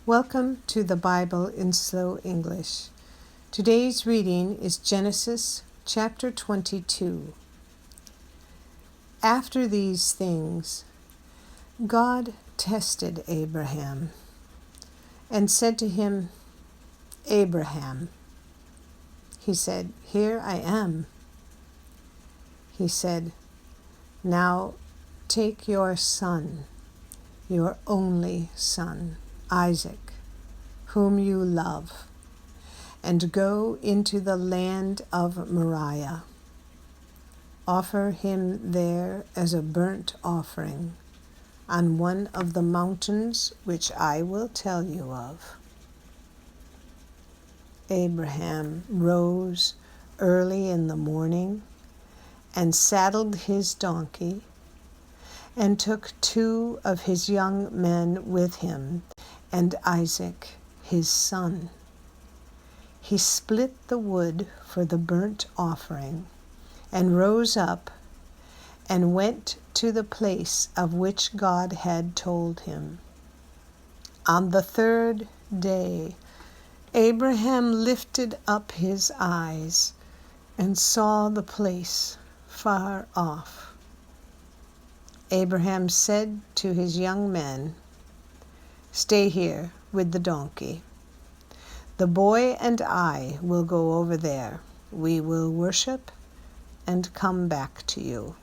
Welcome to the Bible in Slow English. Today's reading is Genesis chapter 22. After these things, God tested Abraham and said to him, "Abraham." He said, "Here I am." He said, "Now take your son, your only son, Isaac, whom you love, and go into the land of Moriah. Offer him there as a burnt offering on one of the mountains which I will tell you of." Abraham rose early in the morning and saddled his donkey and took 2 of his young men with him and Isaac, his son. He split the wood for the burnt offering and rose up and went to the place of which God had told him. On the 3rd day, Abraham lifted up his eyes and saw the place far off. Abraham said to his young men, "Stay here with the donkey. The boy and I will go over there. We will worship and come back to you."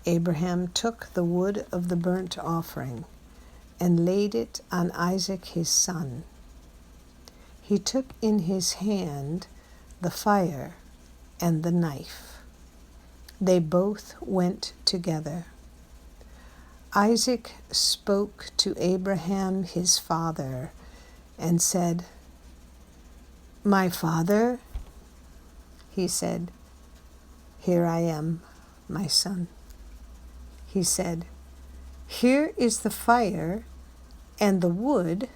Abraham took the wood of the burnt offering and laid it on Isaac his son. He took in his hand the fire and the knife. They both went together. Isaac spoke to Abraham his father and said, "My father?" He said, "Here I am, my son." He said, "Here is the fire and the wood,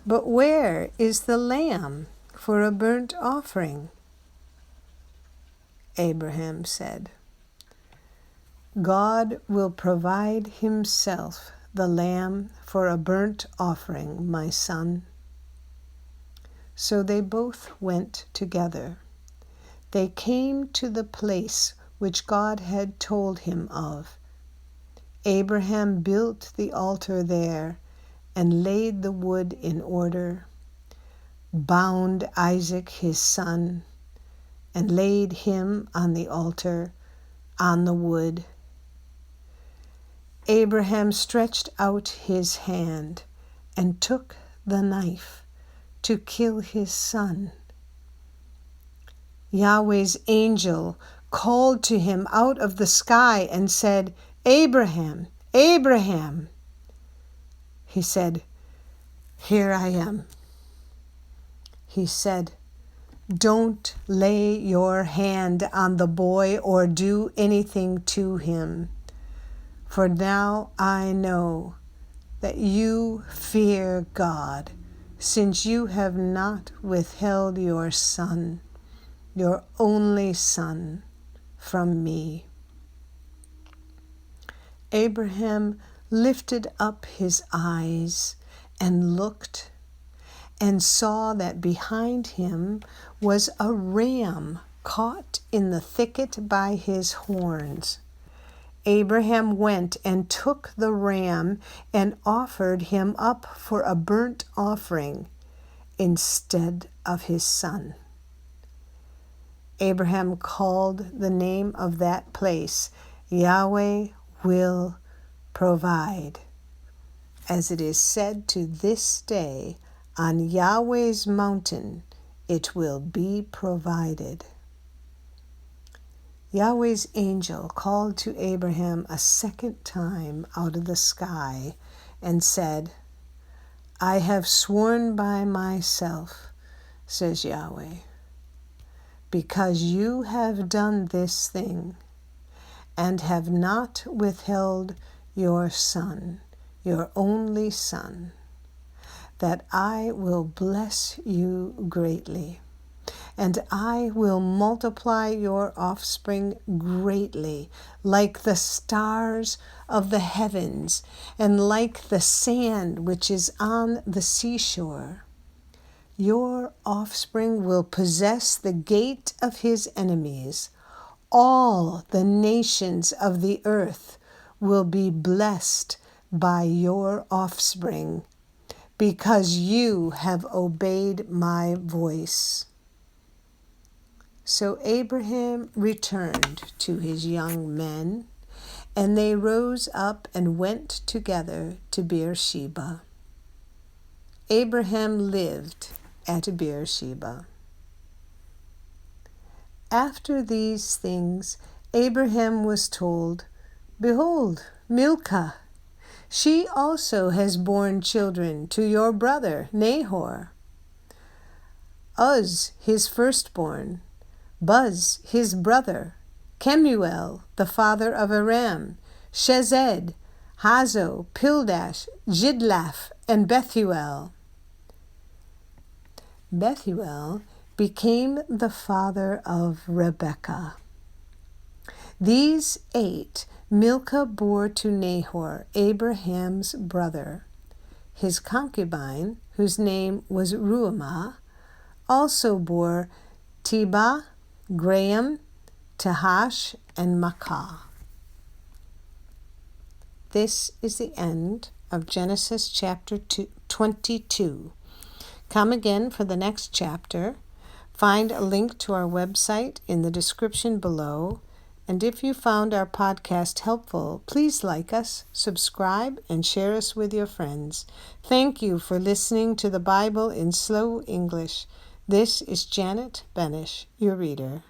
but where is the lamb for a burnt offering?" Abraham said, "God will provide himself the lamb for a burnt offering, my son." So they both went together. They came to the place which God had told him of. Abraham built the altar there and laid the wood in order, bound Isaac his son, and laid him on the altar on the wood. Abraham stretched out his hand and took the knife to kill his son. Yahweh's angel called to him out of the sky and said, "Abraham, Abraham." He said, "Here I am." He said, "Don't lay your hand on the boy or do anything to him, for now I know that you fear God, since you have not withheld your son, your only son, from me." Abraham lifted up his eyes and looked, and saw that behind him was a ram caught in the thicket by his horns. Abraham went and took the ram and offered him up for a burnt offering instead of his son. Abraham called the name of that place, "Yahweh will provide." As it is said to this day, "On Yahweh's mountain it will be provided." Yahweh's angel called to Abraham a second time out of the sky and said, "I have sworn by myself, says Yahweh, because you have done this thing and have not withheld your son, your only son, that I will bless you greatly, and I will multiply your offspring greatly, like the stars of the heavens, and like the sand which is on the seashore. Your offspring will possess the gate of his enemies. All the nations of the earth will be blessed by your offspring, because you have obeyed my voice. So Abraham returned to his young men, and they rose up and went together to Beersheba. Abraham lived at Beersheba. After these things, Abraham was told, "Behold, Milcah, she also has borne children to your brother Nahor. Uz, his firstborn, Buz, his brother, Kemuel, the father of Aram, Shezed, Hazo, Pildash, Jidlaph, and Bethuel." Bethuel became the father of Rebekah. These 8 Milcah bore to Nahor, Abraham's brother. His concubine, whose name was Ruamah, also bore Tebah, Graham, Tahash, and Makkah. This is the end of Genesis chapter 22. Come again for the next chapter. Find a link to our website in the description below. And if you found our podcast helpful, please like us, subscribe, and share us with your friends. Thank you for listening to the Bible in Slow English. This is Janet Benish, your reader.